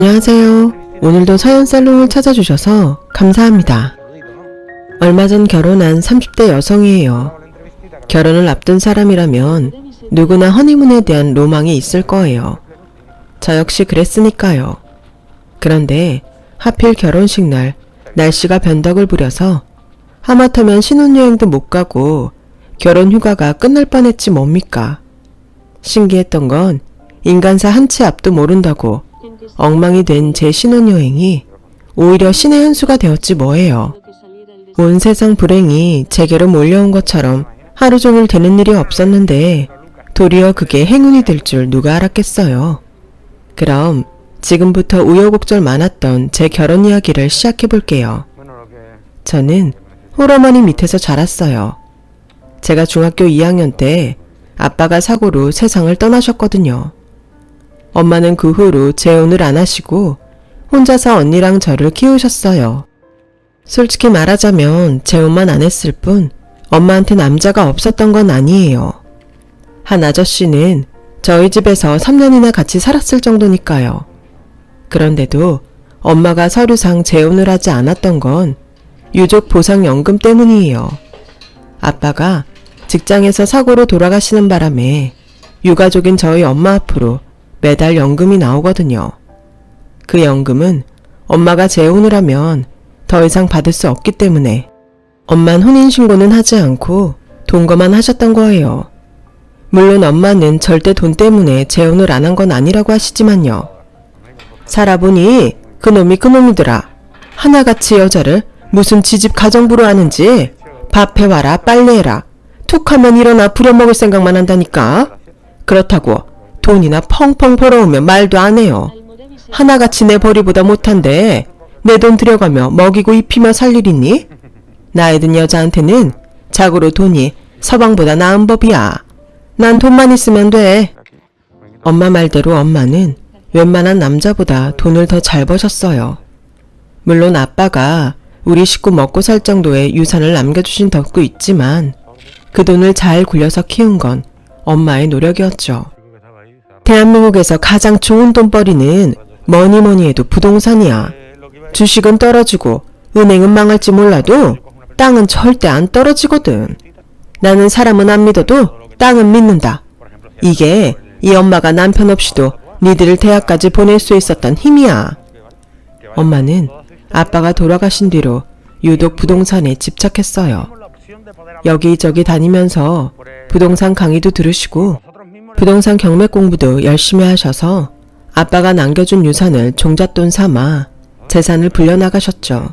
안녕하세요. 오늘도 서연살롱을 찾아주셔서 감사합니다. 얼마 전 결혼한 30대 여성이에요. 결혼을 앞둔 사람이라면 누구나 허니문에 대한 로망이 있을 거예요. 저 역시 그랬으니까요. 그런데 하필 결혼식 날 날씨가 변덕을 부려서 하마터면 신혼여행도 못 가고 결혼 휴가가 끝날 뻔했지 뭡니까. 신기했던 건 인간사 한 치 앞도 모른다고 엉망이 된 제 신혼여행이 오히려 신의 한 수가 되었지 뭐예요. 온 세상 불행이 제게로 몰려온 것처럼 하루 종일 되는 일이 없었는데 도리어 그게 행운이 될 줄 누가 알았겠어요. 그럼 지금부터 우여곡절 많았던 제 결혼 이야기를 시작해 볼게요. 저는 홀어머니 밑에서 자랐어요. 제가 중학교 2학년 때 아빠가 사고로 세상을 떠나셨거든요. 엄마는 그 후로 재혼을 안 하시고 혼자서 언니랑 저를 키우셨어요. 솔직히 말하자면 재혼만 안 했을 뿐 엄마한테 남자가 없었던 건 아니에요. 한 아저씨는 저희 집에서 3년이나 같이 살았을 정도니까요. 그런데도 엄마가 서류상 재혼을 하지 않았던 건 유족 보상연금 때문이에요. 아빠가 직장에서 사고로 돌아가시는 바람에 유가족인 저희 엄마 앞으로 매달 연금이 나오거든요. 그 연금은 엄마가 재혼을 하면 더 이상 받을 수 없기 때문에 엄만 혼인신고는 하지 않고 동거만 하셨던 거예요. 물론 엄마는 절대 돈 때문에 재혼을 안 한 건 아니라고 하시지만요. 살아보니 그놈이더라. 하나같이 여자를 무슨 지집 가정부로 하는지 밥 해와라 빨래해라 툭하면 일어나 부려먹을 생각만 한다니까. 그렇다고 돈이나 펑펑 벌어오면 말도 안 해요. 하나같이 내 벌이보다 못한데 내 돈 들여가며 먹이고 입히며 살 일 있니? 나이 든 여자한테는 자고로 돈이 서방보다 나은 법이야. 난 돈만 있으면 돼. 엄마 말대로 엄마는 웬만한 남자보다 돈을 더 잘 버셨어요. 물론 아빠가 우리 식구 먹고 살 정도의 유산을 남겨주신 덕도 있지만 그 돈을 잘 굴려서 키운 건 엄마의 노력이었죠. 대한민국에서 가장 좋은 돈벌이는 뭐니 해도 부동산이야. 주식은 떨어지고 은행은 망할지 몰라도 땅은 절대 안 떨어지거든. 나는 사람은 안 믿어도 땅은 믿는다. 이게 이 엄마가 남편 없이도 니들을 대학까지 보낼 수 있었던 힘이야. 엄마는 아빠가 돌아가신 뒤로 유독 부동산에 집착했어요. 여기저기 다니면서 부동산 강의도 들으시고 부동산 경매 공부도 열심히 하셔서 아빠가 남겨준 유산을 종잣돈 삼아 재산을 불려나가셨죠.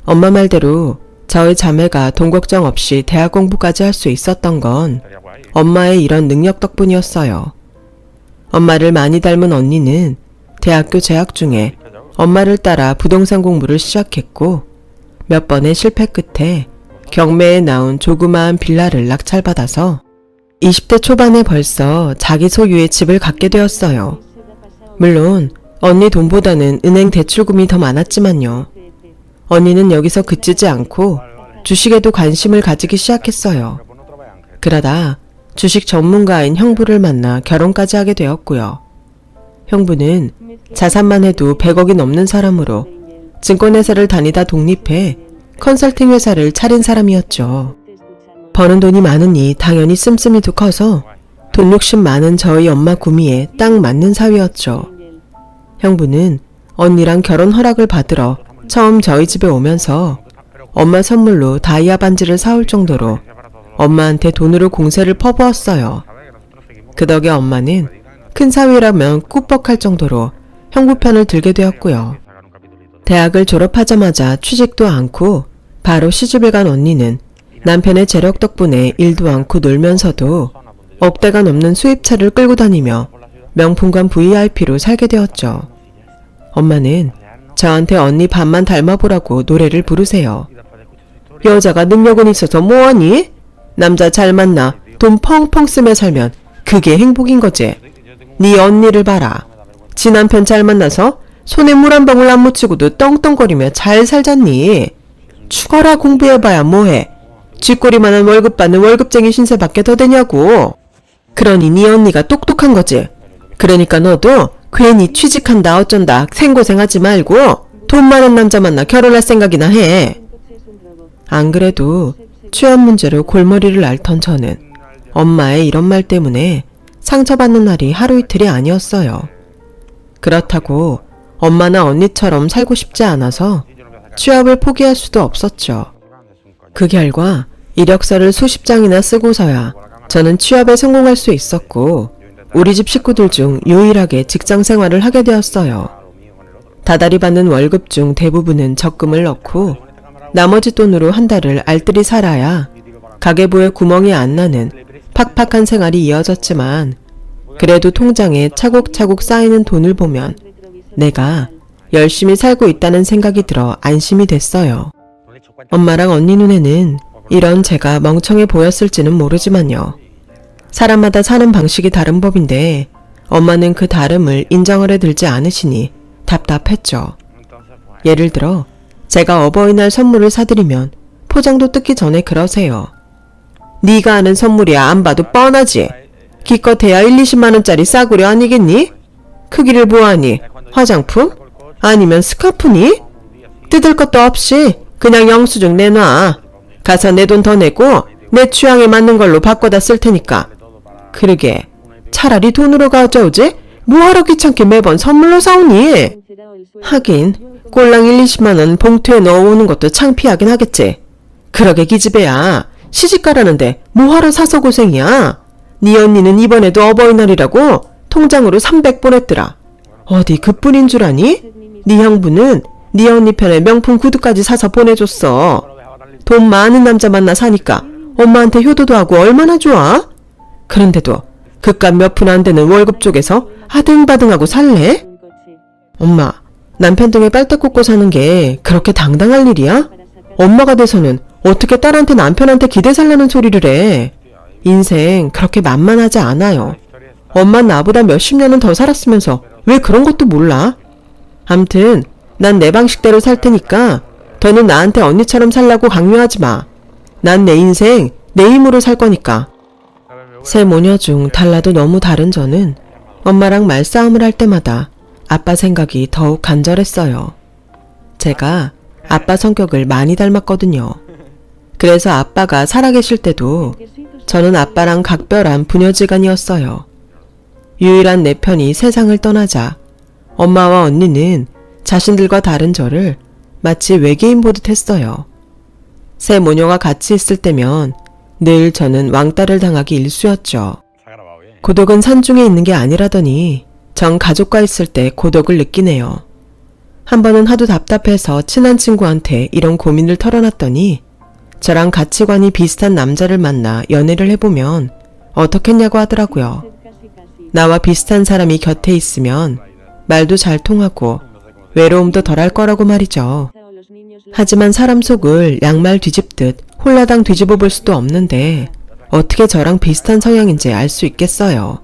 엄마 말대로 저희 자매가 돈 걱정 없이 대학 공부까지 할 수 있었던 건 엄마의 이런 능력 덕분이었어요. 엄마를 많이 닮은 언니는 대학교 재학 중에 엄마를 따라 부동산 공부를 시작했고 몇 번의 실패 끝에 경매에 나온 조그마한 빌라를 낙찰받아서 20대 초반에 벌써 자기 소유의 집을 갖게 되었어요. 물론 언니 돈보다는 은행 대출금이 더 많았지만요. 언니는 여기서 그치지 않고 주식에도 관심을 가지기 시작했어요. 그러다 주식 전문가인 형부를 만나 결혼까지 하게 되었고요. 형부는 자산만 해도 100억이 넘는 사람으로 증권회사를 다니다 독립해 컨설팅 회사를 차린 사람이었죠. 버는 돈이 많으니 당연히 씀씀이도 커서 돈 욕심 많은 저희 엄마 구미에 딱 맞는 사위였죠. 형부는 언니랑 결혼 허락을 받으러 처음 저희 집에 오면서 엄마 선물로 다이아 반지를 사올 정도로 엄마한테 돈으로 공세를 퍼부었어요. 그 덕에 엄마는 큰 사위라면 꾸벅할 정도로 형부 편을 들게 되었고요. 대학을 졸업하자마자 취직도 않고 바로 시집을 간 언니는 남편의 재력 덕분에 일도 않고 놀면서도 억대가 넘는 수입차를 끌고 다니며 명품관 VIP로 살게 되었죠. 엄마는 저한테 언니 반만 닮아보라고 노래를 부르세요. 여자가 능력은 있어서 뭐하니? 남자 잘 만나 돈 펑펑 쓰며 살면 그게 행복인 거지. 네 언니를 봐라. 지 남편 잘 만나서 손에 물 한 방울 안 묻히고도 떵떵거리며 잘 살잖니. 죽어라 공부해봐야 뭐해. 쥐꼬리만한 월급 받는 월급쟁이 신세밖에 더 되냐고. 그러니 네 언니가 똑똑한 거지. 그러니까 너도 괜히 취직한다 어쩐다 생고생하지 말고 돈 많은 남자 만나 결혼할 생각이나 해. 안 그래도 취업 문제로 골머리를 앓던 저는 엄마의 이런 말 때문에 상처받는 날이 하루 이틀이 아니었어요. 그렇다고 엄마나 언니처럼 살고 싶지 않아서 취업을 포기할 수도 없었죠. 그 결과 이력서를 수십 장이나 쓰고서야 저는 취업에 성공할 수 있었고 우리 집 식구들 중 유일하게 직장 생활을 하게 되었어요. 다달이 받는 월급 중 대부분은 적금을 넣고 나머지 돈으로 한 달을 알뜰히 살아야 가계부에 구멍이 안 나는 팍팍한 생활이 이어졌지만 그래도 통장에 차곡차곡 쌓이는 돈을 보면 내가 열심히 살고 있다는 생각이 들어 안심이 됐어요. 엄마랑 언니 눈에는 이런 제가 멍청해 보였을지는 모르지만요. 사람마다 사는 방식이 다른 법인데 엄마는 그 다름을 인정하려 들지 않으시니 답답했죠. 예를 들어 제가 어버이날 선물을 사드리면 포장도 뜯기 전에 그러세요. 네가 아는 선물이야 안 봐도 뻔하지. 기껏해야 1, 20만원짜리 싸구려 아니겠니? 크기를 보아하니 화장품? 아니면 스카프니? 뜯을 것도 없이 그냥 영수증 내놔. 가서 내 돈 더 내고 내 취향에 맞는 걸로 바꿔다 쓸 테니까. 그러게 차라리 돈으로 가져오지? 뭐하러 귀찮게 매번 선물로 사오니? 하긴 꼴랑 1, 20만원 봉투에 넣어오는 것도 창피하긴 하겠지. 그러게 기집애야. 시집가라는데 뭐하러 사서 고생이야. 네 언니는 이번에도 어버이날이라고 통장으로 300 보냈더라. 어디 그뿐인 줄 아니? 네 형부는 네 언니 편에 명품 구두까지 사서 보내줬어. 돈 많은 남자 만나 사니까 엄마한테 효도도 하고 얼마나 좋아? 그런데도 그깟 몇 푼 안 되는 월급 쪽에서 아등바등하고 살래? 엄마, 남편 등에 빨대 꽂고 사는 게 그렇게 당당할 일이야? 엄마가 돼서는 어떻게 딸한테 남편한테 기대 살라는 소리를 해. 인생 그렇게 만만하지 않아요. 엄마 나보다 몇십 년은 더 살았으면서 왜 그런 것도 몰라? 암튼 난 내 방식대로 살 테니까 더는 나한테 언니처럼 살라고 강요하지 마. 난 내 인생 내 힘으로 살 거니까. 세 모녀 중 달라도 너무 다른 저는 엄마랑 말싸움을 할 때마다 아빠 생각이 더욱 간절했어요. 제가 아빠 성격을 많이 닮았거든요. 그래서 아빠가 살아계실 때도 저는 아빠랑 각별한 부녀지간이었어요. 유일한 내 편이 세상을 떠나자 엄마와 언니는 자신들과 다른 저를 마치 외계인 보듯 했어요. 세 모녀가 같이 있을 때면 늘 저는 왕따를 당하기 일쑤였죠. 고독은 산중에 있는 게 아니라더니 전 가족과 있을 때 고독을 느끼네요. 한 번은 하도 답답해서 친한 친구한테 이런 고민을 털어놨더니 저랑 가치관이 비슷한 남자를 만나 연애를 해보면 어떻겠냐고 하더라고요. 나와 비슷한 사람이 곁에 있으면 말도 잘 통하고 외로움도 덜할 거라고 말이죠. 하지만 사람 속을 양말 뒤집듯 홀라당 뒤집어 볼 수도 없는데 어떻게 저랑 비슷한 성향인지 알 수 있겠어요.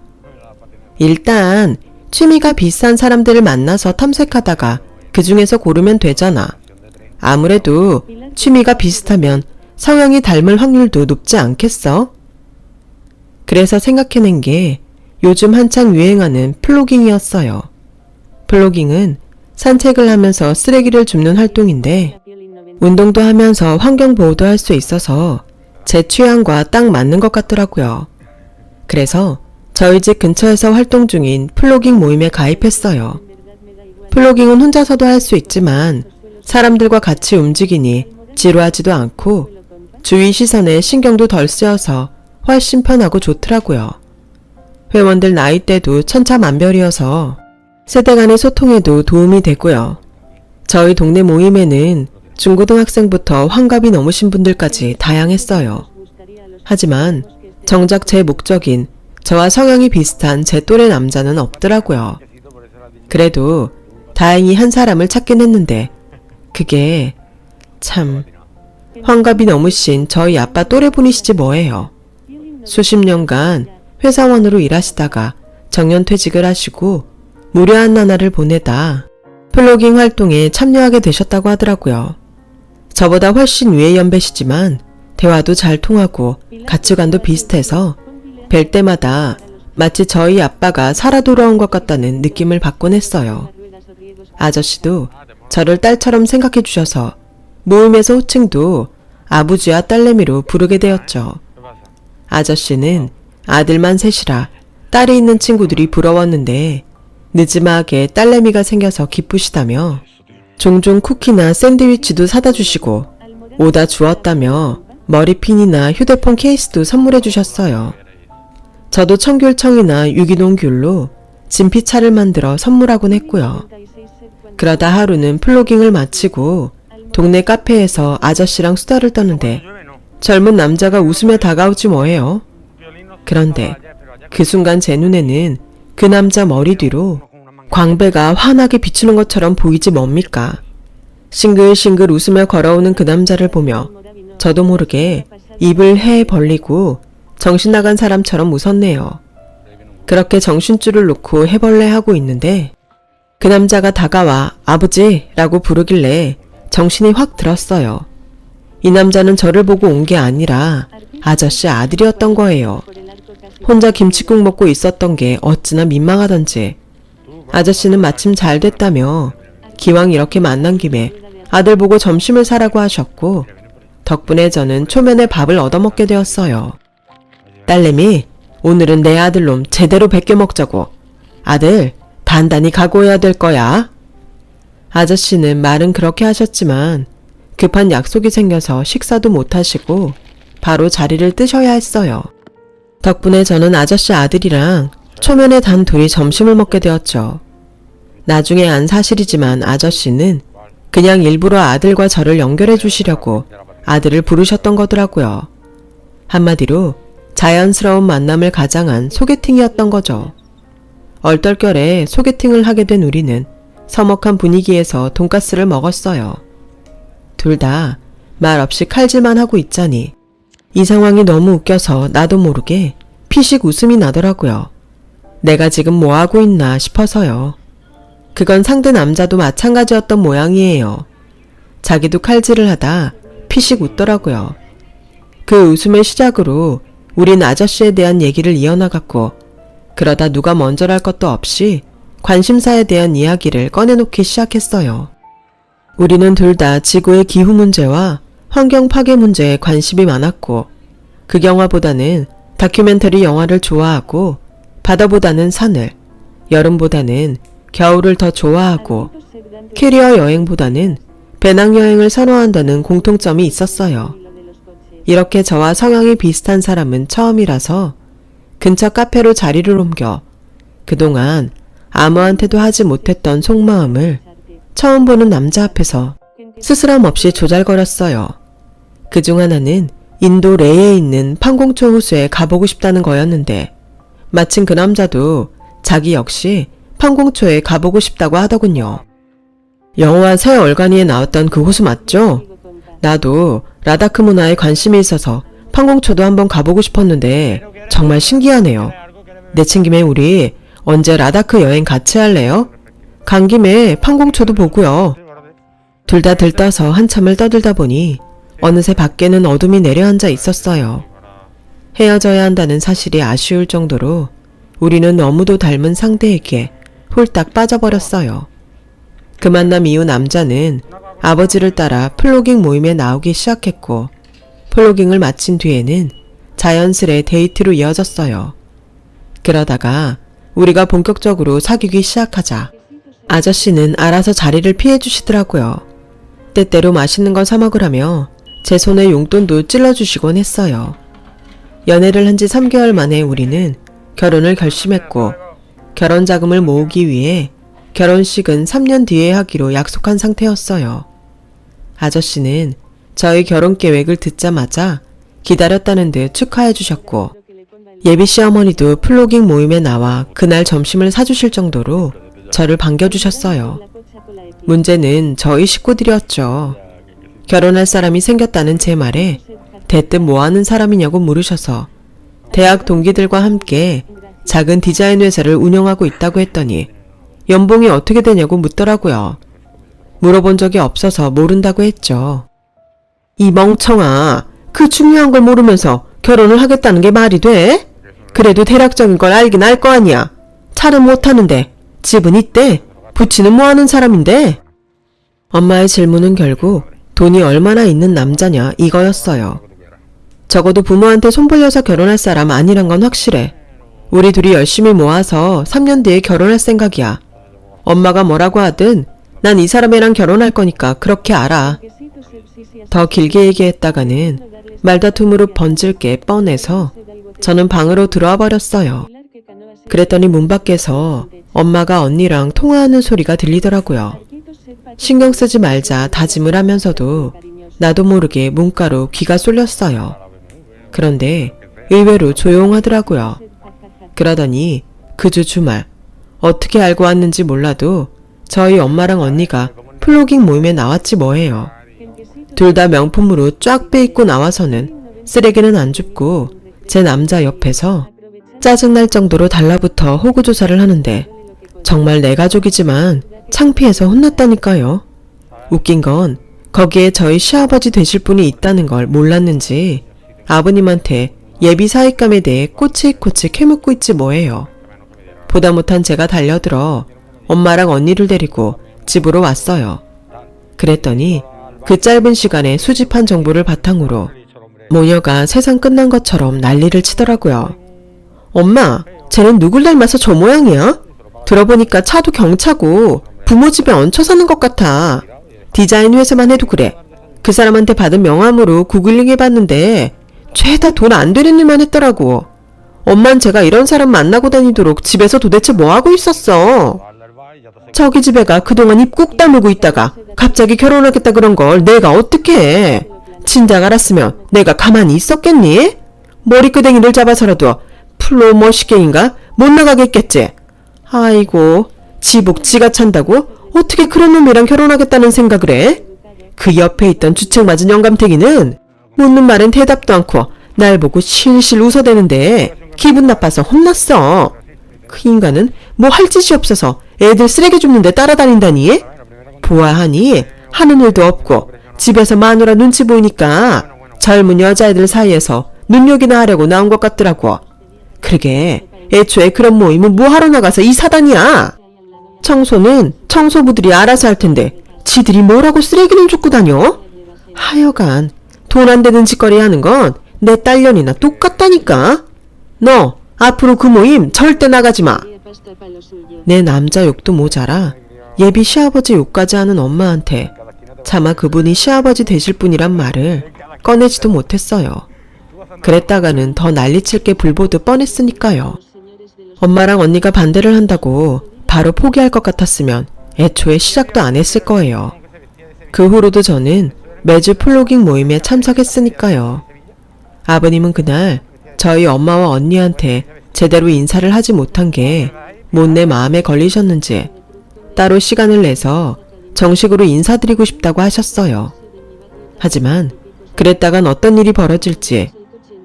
일단 취미가 비슷한 사람들을 만나서 탐색하다가 그 중에서 고르면 되잖아. 아무래도 취미가 비슷하면 성향이 닮을 확률도 높지 않겠어? 그래서 생각해낸 게 요즘 한창 유행하는 플로깅이었어요. 플로깅은 산책을 하면서 쓰레기를 줍는 활동인데 운동도 하면서 환경보호도 할 수 있어서 제 취향과 딱 맞는 것 같더라고요. 그래서 저희 집 근처에서 활동 중인 플로깅 모임에 가입했어요. 플로깅은 혼자서도 할 수 있지만 사람들과 같이 움직이니 지루하지도 않고 주위 시선에 신경도 덜 쓰여서 훨씬 편하고 좋더라고요. 회원들 나이대도 천차만별이어서 세대 간의 소통에도 도움이 되고요. 저희 동네 모임에는 중고등학생부터 환갑이 넘으신 분들까지 다양했어요. 하지만 정작 제 목적인 저와 성향이 비슷한 제 또래 남자는 없더라고요. 그래도 다행히 한 사람을 찾긴 했는데 그게 참 환갑이 넘으신 저희 아빠 또래분이시지 뭐예요. 수십 년간 회사원으로 일하시다가 정년퇴직을 하시고 무료한 나날을 보내다 플로깅 활동에 참여하게 되셨다고 하더라고요. 저보다 훨씬 위의 연배시지만 대화도 잘 통하고 가치관도 비슷해서 뵐 때마다 마치 저희 아빠가 살아 돌아온 것 같다는 느낌을 받곤 했어요. 아저씨도 저를 딸처럼 생각해 주셔서 모임에서 호칭도 아부지와 딸내미로 부르게 되었죠. 아저씨는 아들만 셋이라 딸이 있는 친구들이 부러웠는데 늦지막하게 딸내미가 생겨서 기쁘시다며 종종 쿠키나 샌드위치도 사다 주시고 오다 주었다며 머리핀이나 휴대폰 케이스도 선물해 주셨어요. 저도 청귤청이나 유기농 귤로 진피차를 만들어 선물하곤 했고요. 그러다 하루는 플로깅을 마치고 동네 카페에서 아저씨랑 수다를 떠는데 젊은 남자가 웃으며 다가오지 뭐해요. 그런데 그 순간 제 눈에는 그 남자 머리 뒤로 광배가 환하게 비추는 것처럼 보이지 뭡니까? 싱글싱글 웃으며 걸어오는 그 남자를 보며 저도 모르게 입을 해 벌리고 정신 나간 사람처럼 웃었네요. 그렇게 정신줄을 놓고 해벌레하고 있는데 그 남자가 다가와 아버지라고 부르길래 정신이 확 들었어요. 이 남자는 저를 보고 온 게 아니라 아저씨 아들이었던 거예요. 혼자 김치국 먹고 있었던 게 어찌나 민망하던지. 아저씨는 마침 잘 됐다며 기왕 이렇게 만난 김에 아들 보고 점심을 사라고 하셨고 덕분에 저는 초면에 밥을 얻어먹게 되었어요. 딸내미, 오늘은 내 아들놈 제대로 베껴 먹자고. 아들, 단단히 각오해야 될 거야. 아저씨는 말은 그렇게 하셨지만 급한 약속이 생겨서 식사도 못 하시고 바로 자리를 뜨셔야 했어요. 덕분에 저는 아저씨 아들이랑 초면에 단 둘이 점심을 먹게 되었죠. 나중에 안 사실이지만 아저씨는 그냥 일부러 아들과 저를 연결해 주시려고 아들을 부르셨던 거더라고요. 한마디로 자연스러운 만남을 가장한 소개팅이었던 거죠. 얼떨결에 소개팅을 하게 된 우리는 서먹한 분위기에서 돈가스를 먹었어요. 둘 다 말없이 칼질만 하고 있자니 이 상황이 너무 웃겨서 나도 모르게 피식 웃음이 나더라고요. 내가 지금 뭐하고 있나 싶어서요. 그건 상대 남자도 마찬가지였던 모양이에요. 자기도 칼질을 하다 피식 웃더라고요. 그 웃음을 시작으로 우린 아저씨에 대한 얘기를 이어나갔고 그러다 누가 먼저랄 것도 없이 관심사에 대한 이야기를 꺼내놓기 시작했어요. 우리는 둘 다 지구의 기후 문제와 환경 파괴 문제에 관심이 많았고 극영화보다는 다큐멘터리 영화를 좋아하고 바다보다는 산을, 여름보다는 겨울을 더 좋아하고 캐리어 여행보다는 배낭여행을 선호한다는 공통점이 있었어요. 이렇게 저와 성향이 비슷한 사람은 처음이라서 근처 카페로 자리를 옮겨 그동안 아무한테도 하지 못했던 속마음을 처음 보는 남자 앞에서 스스럼 없이 조잘거렸어요. 그중 하나는 인도 레이에 있는 판공초 호수에 가보고 싶다는 거였는데 마침 그 남자도 자기 역시 판공초에 가보고 싶다고 하더군요. 영화 새 얼간이에 나왔던 그 호수 맞죠? 나도 라다크 문화에 관심이 있어서 판공초도 한번 가보고 싶었는데 정말 신기하네요. 내친 김에 우리 언제 라다크 여행 같이 할래요? 간 김에 판공초도 보고요. 둘 다 들떠서 한참을 떠들다 보니 어느새 밖에는 어둠이 내려앉아 있었어요. 헤어져야 한다는 사실이 아쉬울 정도로 우리는 너무도 닮은 상대에게 홀딱 빠져버렸어요. 그 만남 이후 남자는 아버지를 따라 플로깅 모임에 나오기 시작했고 플로깅을 마친 뒤에는 자연스레 데이트로 이어졌어요. 그러다가 우리가 본격적으로 사귀기 시작하자 아저씨는 알아서 자리를 피해주시더라고요. 때때로 맛있는 걸 사 먹으라며 제 손에 용돈도 찔러주시곤 했어요. 연애를 한 지 3개월 만에 우리는 결혼을 결심했고 결혼 자금을 모으기 위해 결혼식은 3년 뒤에 하기로 약속한 상태였어요. 아저씨는 저희 결혼 계획을 듣자마자 기다렸다는 듯 축하해 주셨고 예비 시어머니도 플로깅 모임에 나와 그날 점심을 사주실 정도로 저를 반겨주셨어요. 문제는 저희 식구들이었죠. 결혼할 사람이 생겼다는 제 말에 대뜸 뭐하는 사람이냐고 물으셔서 대학 동기들과 함께 작은 디자인 회사를 운영하고 있다고 했더니 연봉이 어떻게 되냐고 묻더라고요. 물어본 적이 없어서 모른다고 했죠. 이 멍청아, 그 중요한 걸 모르면서 결혼을 하겠다는 게 말이 돼? 그래도 대략적인 걸 알긴 알 거 아니야. 차는 못 타는데 집은 있대. 부치는 뭐 하는 사람인데? 엄마의 질문은 결국 돈이 얼마나 있는 남자냐 이거였어요. 적어도 부모한테 손벌려서 결혼할 사람 아니란 건 확실해. 우리 둘이 열심히 모아서 3년 뒤에 결혼할 생각이야. 엄마가 뭐라고 하든 난 이 사람이랑 결혼할 거니까 그렇게 알아. 더 길게 얘기했다가는 말다툼으로 번질 게 뻔해서 저는 방으로 들어와 버렸어요. 그랬더니 문 밖에서 엄마가 언니랑 통화하는 소리가 들리더라고요. 신경 쓰지 말자 다짐을 하면서도 나도 모르게 문가로 귀가 쏠렸어요. 그런데 의외로 조용하더라고요. 그러더니 그 주 주말 어떻게 알고 왔는지 몰라도 저희 엄마랑 언니가 플로깅 모임에 나왔지 뭐예요. 둘 다 명품으로 쫙 빼입고 나와서는 쓰레기는 안 줍고 제 남자 옆에서 짜증날 정도로 달라붙어 호구조사를 하는데 정말 내 가족이지만 창피해서 혼났다니까요. 웃긴 건 거기에 저희 시아버지 되실 분이 있다는 걸 몰랐는지 아버님한테 예비 사익감에 대해 꼬치꼬치 캐묻고 있지 뭐예요. 보다 못한 제가 달려들어 엄마랑 언니를 데리고 집으로 왔어요. 그랬더니 그 짧은 시간에 수집한 정보를 바탕으로 모녀가 세상 끝난 것처럼 난리를 치더라고요. 엄마, 쟤는 누굴 닮아서 저 모양이야? 들어보니까 차도 경차고 부모 집에 얹혀 사는 것 같아. 디자인 회사만 해도 그래. 그 사람한테 받은 명함으로 구글링 해봤는데 죄다 돈 안 되는 일만 했더라고. 엄만 제가 이런 사람 만나고 다니도록 집에서 도대체 뭐하고 있었어? 저기 집에 가 그동안 입 꾹 다물고 있다가 갑자기 결혼하겠다 그런 걸 내가 어떻게 해? 진작 알았으면 내가 가만히 있었겠니? 머리끄댕이를 잡아서라도 플로 머시게인가 못 나가게 했겠지. 아이고, 지복 지가 찬다고? 어떻게 그런 놈이랑 결혼하겠다는 생각을 해? 그 옆에 있던 주책 맞은 영감탱이는 묻는 말엔 대답도 않고 날 보고 실실 웃어대는데 기분 나빠서 혼났어. 그 인간은 뭐 할 짓이 없어서 애들 쓰레기 줍는데 따라다닌다니? 보아하니 하는 일도 없고 집에서 마누라 눈치 보이니까 젊은 여자애들 사이에서 눈욕이나 하려고 나온 것 같더라고. 그러게 애초에 그런 모임은 뭐하러 나가서 이 사단이야. 청소는 청소부들이 알아서 할 텐데 지들이 뭐라고 쓰레기를 줍고 다녀? 하여간 돈 안 되는 짓거리 하는 건 내 딸년이나 똑같다니까. 너 앞으로 그 모임 절대 나가지 마. 내 남자 욕도 모자라 예비 시아버지 욕까지 하는 엄마한테 차마 그분이 시아버지 되실 분이란 말을 꺼내지도 못했어요. 그랬다가는 더 난리칠 게 불보듯 뻔했으니까요. 엄마랑 언니가 반대를 한다고 바로 포기할 것 같았으면 애초에 시작도 안 했을 거예요. 그 후로도 저는 매주 플로깅 모임에 참석했으니까요. 아버님은 그날 저희 엄마와 언니한테 제대로 인사를 하지 못한 게 못내 마음에 걸리셨는지 따로 시간을 내서 정식으로 인사드리고 싶다고 하셨어요. 하지만 그랬다간 어떤 일이 벌어질지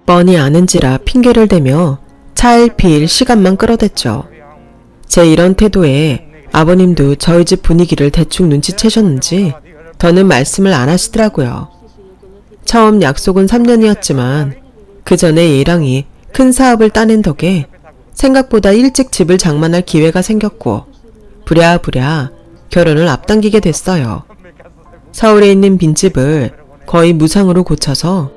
뻔히 아는지라 핑계를 대며 차일피일 시간만 끌어댔죠. 제 이런 태도에 아버님도 저희 집 분위기를 대충 눈치채셨는지 더는 말씀을 안 하시더라고요. 처음 약속은 3년이었지만 그 전에 얘랑이 큰 사업을 따낸 덕에 생각보다 일찍 집을 장만할 기회가 생겼고 부랴부랴 결혼을 앞당기게 됐어요. 서울에 있는 빈집을 거의 무상으로 고쳐서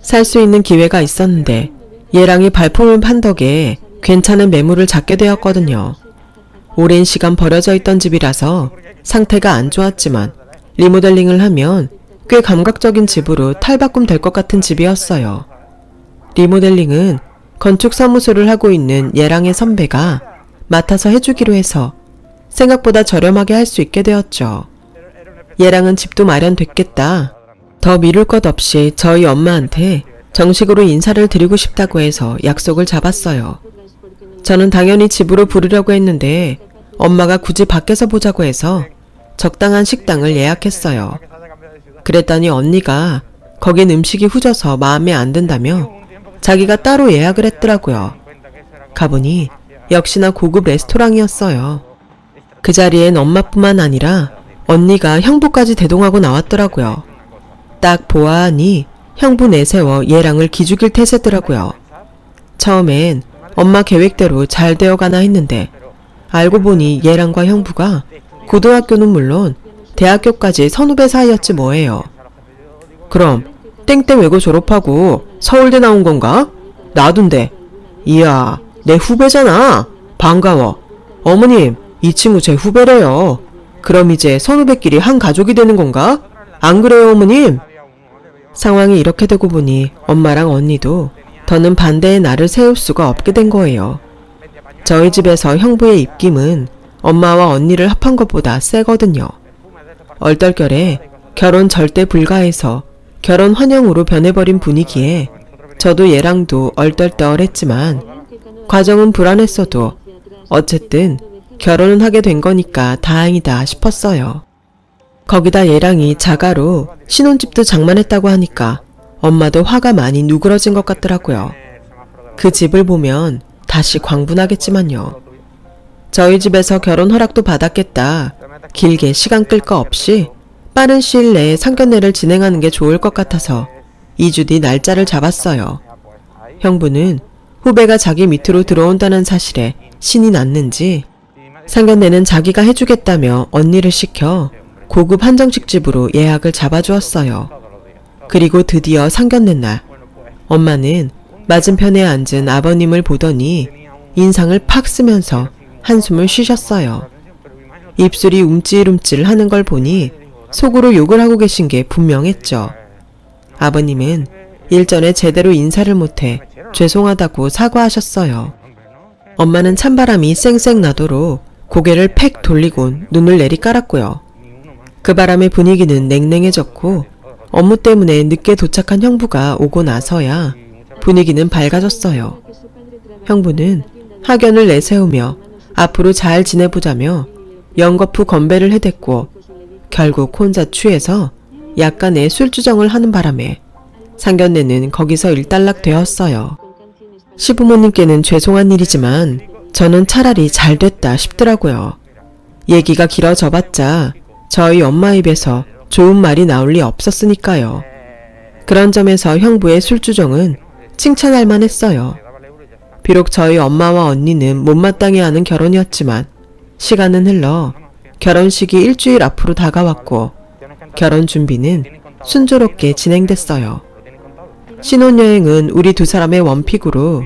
살 수 있는 기회가 있었는데 얘랑이 발품을 판 덕에 괜찮은 매물을 잡게 되었거든요. 오랜 시간 버려져 있던 집이라서 상태가 안 좋았지만 리모델링을 하면 꽤 감각적인 집으로 탈바꿈 될 것 같은 집이었어요. 리모델링은 건축사무소를 하고 있는 얘랑의 선배가 맡아서 해주기로 해서 생각보다 저렴하게 할 수 있게 되었죠. 얘랑은 집도 마련됐겠다. 더 미룰 것 없이 저희 엄마한테 정식으로 인사를 드리고 싶다고 해서 약속을 잡았어요. 저는 당연히 집으로 부르려고 했는데 엄마가 굳이 밖에서 보자고 해서 적당한 식당을 예약했어요. 그랬더니 언니가 거긴 음식이 후져서 마음에 안 든다며 자기가 따로 예약을 했더라고요. 가보니 역시나 고급 레스토랑이었어요. 그 자리엔 엄마뿐만 아니라 언니가 형부까지 대동하고 나왔더라고요. 딱 보아하니 형부 내세워 얘랑을 기죽일 태세더라고요. 처음엔 엄마 계획대로 잘 되어가나 했는데 알고 보니 얘랑과 형부가 고등학교는 물론 대학교까지 선후배 사이였지 뭐예요. 그럼 땡땡 외고 졸업하고 서울대 나온 건가? 나둔데. 이야, 내 후배잖아. 반가워. 어머님, 이 친구 제 후배래요. 그럼 이제 선후배끼리 한 가족이 되는 건가? 안 그래요, 어머님? 상황이 이렇게 되고 보니 엄마랑 언니도 더는 반대의 날을 세울 수가 없게 된 거예요. 저희 집에서 형부의 입김은 엄마와 언니를 합한 것보다 세거든요. 얼떨결에 결혼 절대 불가해서 결혼 환영으로 변해버린 분위기에 저도 얘랑도 얼떨떨했지만 과정은 불안했어도 어쨌든 결혼은 하게 된 거니까 다행이다 싶었어요. 거기다 얘랑이 자가로 신혼집도 장만했다고 하니까 엄마도 화가 많이 누그러진 것 같더라고요. 그 집을 보면 다시 광분하겠지만요. 저희 집에서 결혼 허락도 받았겠다. 길게 시간 끌 거 없이 빠른 시일 내에 상견례를 진행하는 게 좋을 것 같아서 2주 뒤 날짜를 잡았어요. 형부는 후배가 자기 밑으로 들어온다는 사실에 신이 났는지 상견례는 자기가 해주겠다며 언니를 시켜 고급 한정식 집으로 예약을 잡아주었어요. 그리고 드디어 상견례 날 엄마는 맞은편에 앉은 아버님을 보더니 인상을 팍 쓰면서 한숨을 쉬셨어요. 입술이 움찔움찔 하는 걸 보니 속으로 욕을 하고 계신 게 분명했죠. 아버님은 일전에 제대로 인사를 못해 죄송하다고 사과하셨어요. 엄마는 찬바람이 쌩쌩 나도록 고개를 팩 돌리곤 눈을 내리깔았고요. 그 바람에 분위기는 냉랭해졌고 업무 때문에 늦게 도착한 형부가 오고 나서야 분위기는 밝아졌어요. 형부는 학연을 내세우며 앞으로 잘 지내보자며 연거푸 건배를 해댔고 결국 혼자 취해서 약간의 술주정을 하는 바람에 상견례는 거기서 일단락 되었어요. 시부모님께는 죄송한 일이지만 저는 차라리 잘 됐다 싶더라고요. 얘기가 길어져봤자 저희 엄마 입에서 좋은 말이 나올 리 없었으니까요. 그런 점에서 형부의 술주정은 칭찬할 만했어요. 비록 저희 엄마와 언니는 못마땅해 하는 결혼이었지만 시간은 흘러 결혼식이 일주일 앞으로 다가왔고 결혼 준비는 순조롭게 진행됐어요. 신혼여행은 우리 두 사람의 원픽으로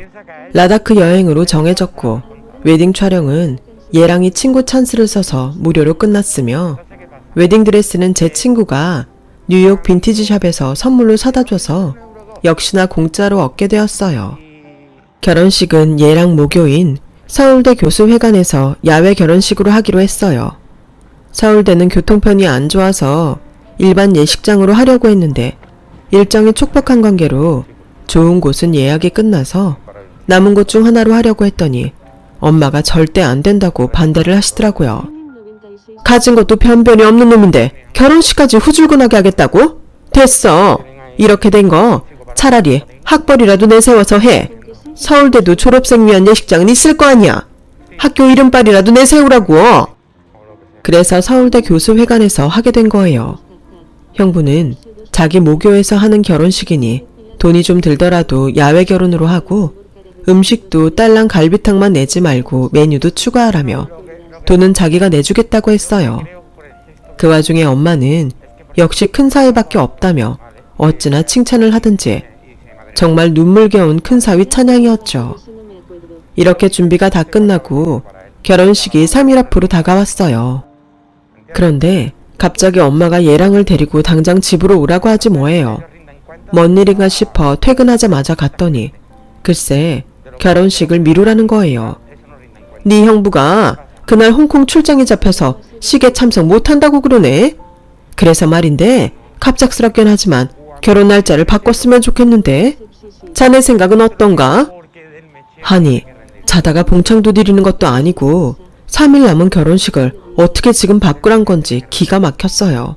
라다크 여행으로 정해졌고 웨딩 촬영은 얘랑이 친구 찬스를 써서 무료로 끝났으며 웨딩드레스는 제 친구가 뉴욕 빈티지샵에서 선물로 사다 줘서 역시나 공짜로 얻게 되었어요. 결혼식은 얘랑 모교인 서울대 교수회관에서 야외 결혼식으로 하기로 했어요. 서울대는 교통편이 안 좋아서 일반 예식장으로 하려고 했는데 일정이 촉박한 관계로 좋은 곳은 예약이 끝나서 남은 곳 중 하나로 하려고 했더니 엄마가 절대 안 된다고 반대를 하시더라고요. 가진 것도 변변이 없는 놈인데 결혼식까지 후줄근하게 하겠다고? 됐어. 이렇게 된 거 차라리 학벌이라도 내세워서 해. 서울대도 졸업생 위한 예식장은 있을 거 아니야. 학교 이름빨이라도 내세우라고. 그래서 서울대 교수회관에서 하게 된 거예요. 형부는 자기 모교에서 하는 결혼식이니 돈이 좀 들더라도 야외 결혼으로 하고 음식도 딸랑 갈비탕만 내지 말고 메뉴도 추가하라며 돈은 자기가 내주겠다고 했어요. 그 와중에 엄마는 역시 큰 사위밖에 없다며 어찌나 칭찬을 하든지 정말 눈물겨운 큰 사위 찬양이었죠. 이렇게 준비가 다 끝나고 결혼식이 3일 앞으로 다가왔어요. 그런데 갑자기 엄마가 얘랑을 데리고 당장 집으로 오라고 하지 뭐예요. 뭔 일인가 싶어 퇴근하자마자 갔더니 글쎄 결혼식을 미루라는 거예요. 네 형부가 그날 홍콩 출장이 잡혀서 시계 참석 못한다고 그러네. 그래서 말인데 갑작스럽긴 하지만 결혼 날짜를 바꿨으면 좋겠는데 자네 생각은 어떤가? 아니 자다가 봉창 두드리는 것도 아니고 3일 남은 결혼식을 어떻게 지금 바꾸란 건지 기가 막혔어요.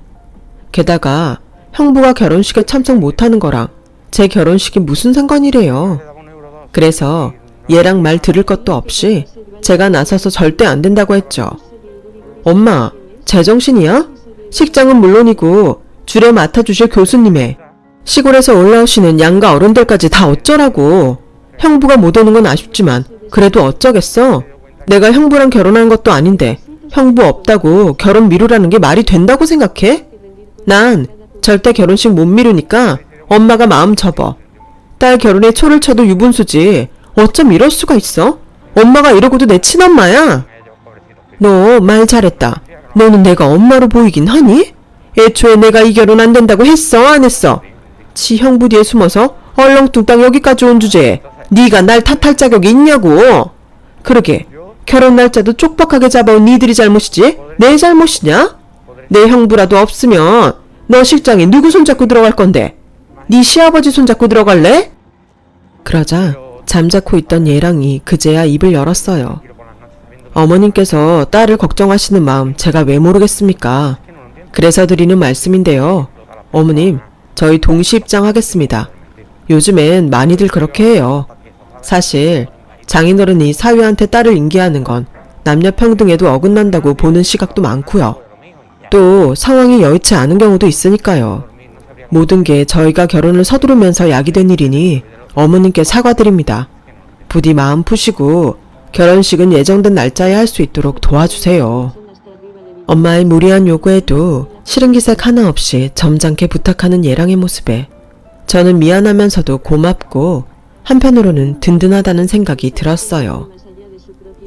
게다가 형부가 결혼식에 참석 못하는 거랑 제 결혼식이 무슨 상관이래요. 그래서 얘랑 말 들을 것도 없이 제가 나서서 절대 안 된다고 했죠. 엄마, 제정신이야? 식장은 물론이고 줄에 맡아주실 교수님에 시골에서 올라오시는 양가 어른들까지 다 어쩌라고. 형부가 못 오는 건 아쉽지만 그래도 어쩌겠어. 내가 형부랑 결혼한 것도 아닌데 형부 없다고 결혼 미루라는 게 말이 된다고 생각해? 난 절대 결혼식 못 미루니까 엄마가 마음 접어. 딸 결혼에 초를 쳐도 유분수지. 어쩜 이럴 수가 있어? 엄마가 이러고도 내 친엄마야. 너 말 잘했다. 너는 내가 엄마로 보이긴 하니? 애초에 내가 이 결혼 안 된다고 했어 안 했어? 지 형부 뒤에 숨어서 얼렁뚱땅 여기까지 온 주제에 네가 날 탓할 자격이 있냐고. 그러게 결혼 날짜도 쪽박하게 잡아온 니들이 잘못이지 내 잘못이냐? 내 형부라도 없으면 너 실장이 누구 손잡고 들어갈 건데? 네 시아버지 손잡고 들어갈래? 그러자 잠자코 있던 예랑이 그제야 입을 열었어요. 어머님께서 딸을 걱정하시는 마음 제가 왜 모르겠습니까? 그래서 드리는 말씀인데요. 어머님, 저희 동시 입장하겠습니다. 요즘엔 많이들 그렇게 해요. 사실 장인어른이 사위한테 딸을 인계하는 건 남녀 평등에도 어긋난다고 보는 시각도 많고요. 또 상황이 여의치 않은 경우도 있으니까요. 모든 게 저희가 결혼을 서두르면서 야기된 일이니 어머님께 사과드립니다. 부디 마음 푸시고 결혼식은 예정된 날짜에 할 수 있도록 도와주세요. 엄마의 무리한 요구에도 싫은 기색 하나 없이 점잖게 부탁하는 예랑의 모습에 저는 미안하면서도 고맙고 한편으로는 든든하다는 생각이 들었어요.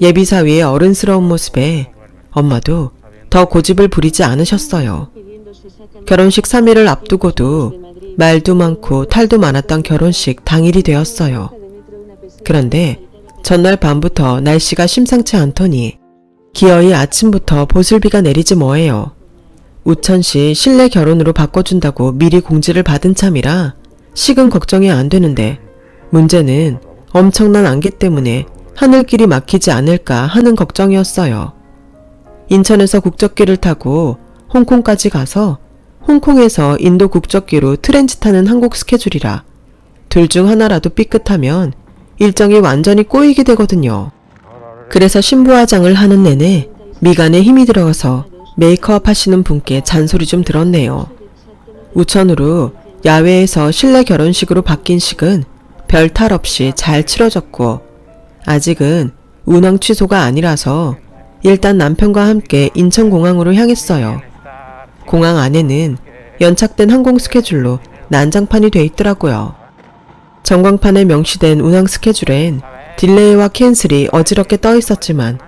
예비사위의 어른스러운 모습에 엄마도 더 고집을 부리지 않으셨어요. 결혼식 3일을 앞두고도 말도 많고 탈도 많았던 결혼식 당일이 되었어요. 그런데 전날 밤부터 날씨가 심상치 않더니 기어이 아침부터 보슬비가 내리지 뭐예요. 우천시 실내 결혼으로 바꿔준다고 미리 공지를 받은 참이라 식은 걱정이 안 되는데 문제는 엄청난 안개 때문에 하늘길이 막히지 않을까 하는 걱정이었어요. 인천에서 국적기를 타고 홍콩까지 가서 홍콩에서 인도 국적기로 트렌지 타는 한국 스케줄이라 둘 중 하나라도 삐끗하면 일정이 완전히 꼬이게 되거든요. 그래서 신부화장을 하는 내내 미간에 힘이 들어가서 메이크업 하시는 분께 잔소리 좀 들었네요. 우천으로 야외에서 실내 결혼식으로 바뀐 식은 별 탈 없이 잘 치러졌고 아직은 운항 취소가 아니라서 일단 남편과 함께 인천공항으로 향했어요. 공항 안에는 연착된 항공 스케줄로 난장판이 돼 있더라고요. 전광판에 명시된 운항 스케줄엔 딜레이와 캔슬이 어지럽게 떠 있었지만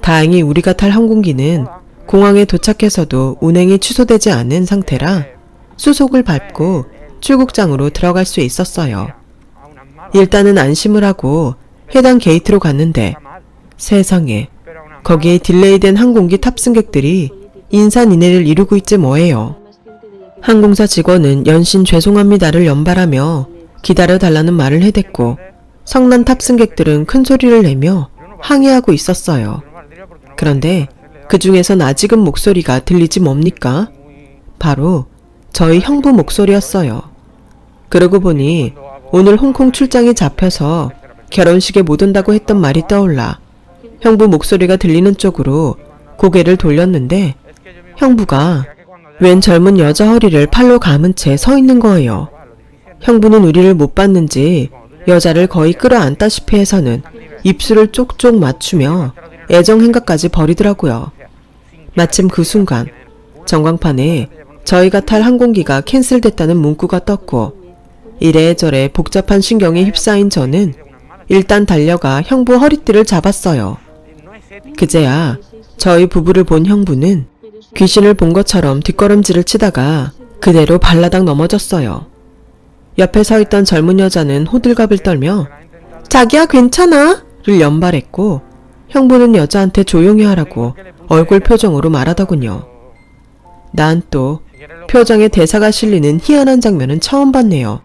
다행히 우리가 탈 항공기는 공항에 도착해서도 운행이 취소되지 않은 상태라 수속을 밟고 출국장으로 들어갈 수 있었어요. 일단은 안심을 하고 해당 게이트로 갔는데 세상에 거기에 딜레이된 항공기 탑승객들이 인산인해를 이루고 있지 뭐예요. 항공사 직원은 연신 죄송합니다를 연발하며 기다려달라는 말을 해댔고 성난 탑승객들은 큰 소리를 내며 항의하고 있었어요. 그런데 그 중에선 아직은 목소리가 들리지 뭡니까? 바로 저희 형부 목소리였어요. 그러고 보니 오늘 홍콩 출장이 잡혀서 결혼식에 못 온다고 했던 말이 떠올라 형부 목소리가 들리는 쪽으로 고개를 돌렸는데 형부가 웬 젊은 여자 허리를 팔로 감은 채 서 있는 거예요. 형부는 우리를 못 봤는지 여자를 거의 끌어안다시피 해서는 입술을 쪽쪽 맞추며 애정 행각까지 벌이더라고요. 마침 그 순간 전광판에 저희가 탈 항공기가 캔슬됐다는 문구가 떴고 이래저래 복잡한 신경에 휩싸인 저는 일단 달려가 형부 허리띠를 잡았어요. 그제야 저희 부부를 본 형부는 귀신을 본 것처럼 뒷걸음질을 치다가 그대로 발라당 넘어졌어요. 옆에 서 있던 젊은 여자는 호들갑을 떨며 자기야 괜찮아? 를 연발했고 형부는 여자한테 조용히 하라고 얼굴 표정으로 말하더군요. 난 또 표정에 대사가 실리는 희한한 장면은 처음 봤네요.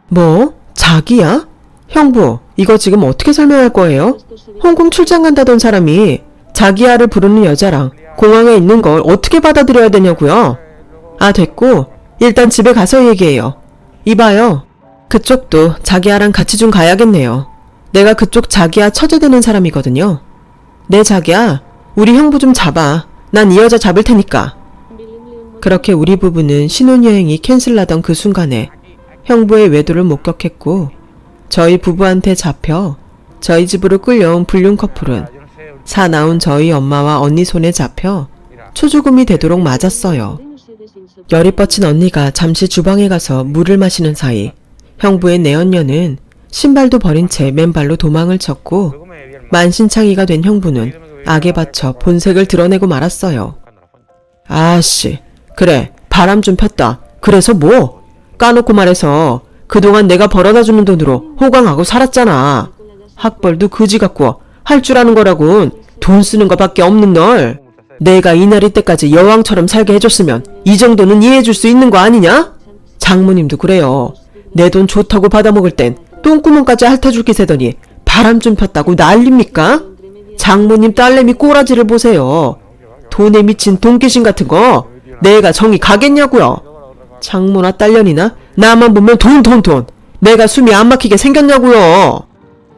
뭐? 자기야? 형부, 이거 지금 어떻게 설명할 거예요? 홍콩 출장 간다던 사람이 자기야를 부르는 여자랑 공항에 있는 걸 어떻게 받아들여야 되냐고요? 아, 됐고 일단 집에 가서 얘기해요. 이봐요. 그쪽도 자기야랑 같이 좀 가야겠네요. 내가 그쪽 자기야 처제되는 사람이거든요. 네 자기야, 우리 형부 좀 잡아. 난 이 여자 잡을 테니까. 그렇게 우리 부부는 신혼여행이 캔슬나던 그 순간에 형부의 외도를 목격했고 저희 부부한테 잡혀 저희 집으로 끌려온 불륜 커플은 사나운 저희 엄마와 언니 손에 잡혀 초조금이 되도록 맞았어요. 열이 뻗친 언니가 잠시 주방에 가서 물을 마시는 사이 형부의 내언녀는 신발도 버린 채 맨발로 도망을 쳤고 만신창이가 된 형부는 악에 받쳐 본색을 드러내고 말았어요. 아씨, 그래 바람 좀 폈다. 그래서 뭐? 까놓고 말해서 그동안 내가 벌어다 주는 돈으로 호강하고 살았잖아. 학벌도 그지 같고 할 줄 아는 거라곤 돈 쓰는 거밖에 없는 널. 내가 이 나이 때까지 여왕처럼 살게 해줬으면 이 정도는 이해해줄 수 있는 거 아니냐? 장모님도 그래요. 내 돈 좋다고 받아먹을 땐 똥구멍까지 핥아줄 기세더니 바람 좀 폈다고 난립니까? 장모님 딸내미 꼬라지를 보세요. 돈에 미친 돈귀신 같은 거 내가 정이 가겠냐고요. 장모나 딸년이나 나만 보면 돈. 내가 숨이 안 막히게 생겼냐고요.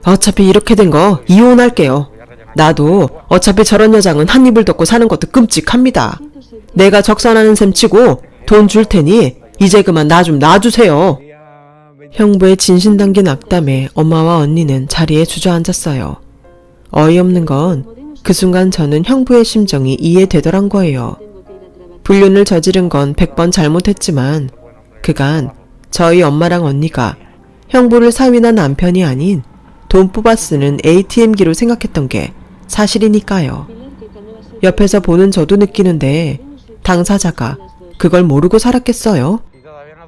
어차피 이렇게 된 거 이혼할게요. 나도 어차피 저런 여장은 한 입을 덮고 사는 것도 끔찍합니다. 내가 적산하는 셈 치고 돈 줄 테니 이제 그만 나 좀 놔주세요. 형부의 진신 담긴 악담에 엄마와 언니는 자리에 주저앉았어요. 어이없는 건 그 순간 저는 형부의 심정이 이해되더란 거예요. 불륜을 저지른 건 100번 잘못했지만 그간 저희 엄마랑 언니가 형부를 사위나 남편이 아닌 돈 뽑아 쓰는 ATM기로 생각했던 게 사실이니까요. 옆에서 보는 저도 느끼는데 당사자가 그걸 모르고 살았겠어요?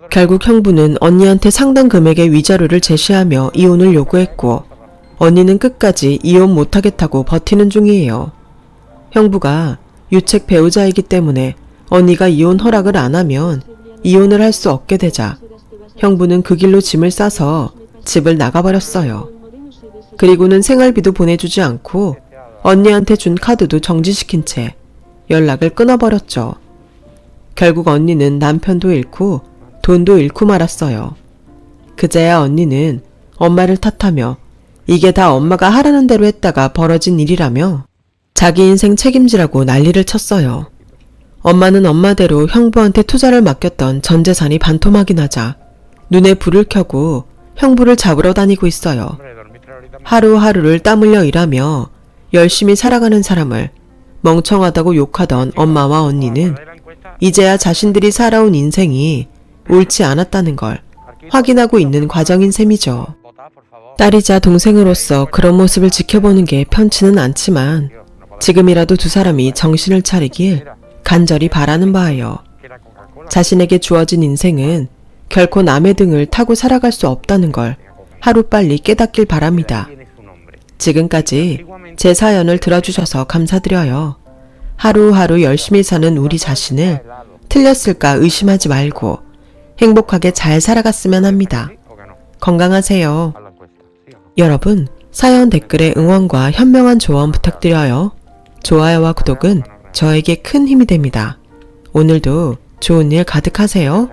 결국 형부는 언니한테 상당 금액의 위자료를 제시하며 이혼을 요구했고 언니는 끝까지 이혼 못하겠다고 버티는 중이에요. 형부가 유책 배우자이기 때문에 언니가 이혼 허락을 안 하면 이혼을 할 수 없게 되자 형부는 그 길로 짐을 싸서 집을 나가버렸어요. 그리고는 생활비도 보내주지 않고 언니한테 준 카드도 정지시킨 채 연락을 끊어버렸죠. 결국 언니는 남편도 잃고 돈도 잃고 말았어요. 그제야 언니는 엄마를 탓하며 이게 다 엄마가 하라는 대로 했다가 벌어진 일이라며 자기 인생 책임지라고 난리를 쳤어요. 엄마는 엄마대로 형부한테 투자를 맡겼던 전 재산이 반토막이 나자 눈에 불을 켜고 형부를 잡으러 다니고 있어요. 하루하루를 땀 흘려 일하며 열심히 살아가는 사람을 멍청하다고 욕하던 엄마와 언니는 이제야 자신들이 살아온 인생이 옳지 않았다는 걸 확인하고 있는 과정인 셈이죠. 딸이자 동생으로서 그런 모습을 지켜보는 게 편치는 않지만 지금이라도 두 사람이 정신을 차리길 간절히 바라는 바예요. 자신에게 주어진 인생은 결코 남의 등을 타고 살아갈 수 없다는 걸 하루빨리 깨닫길 바랍니다. 지금까지 제 사연을 들어주셔서 감사드려요. 하루하루 열심히 사는 우리 자신을 틀렸을까 의심하지 말고 행복하게 잘 살아갔으면 합니다. 건강하세요. 여러분, 사연 댓글에 응원과 현명한 조언 부탁드려요. 좋아요와 구독은 저에게 큰 힘이 됩니다. 오늘도 좋은 일 가득하세요.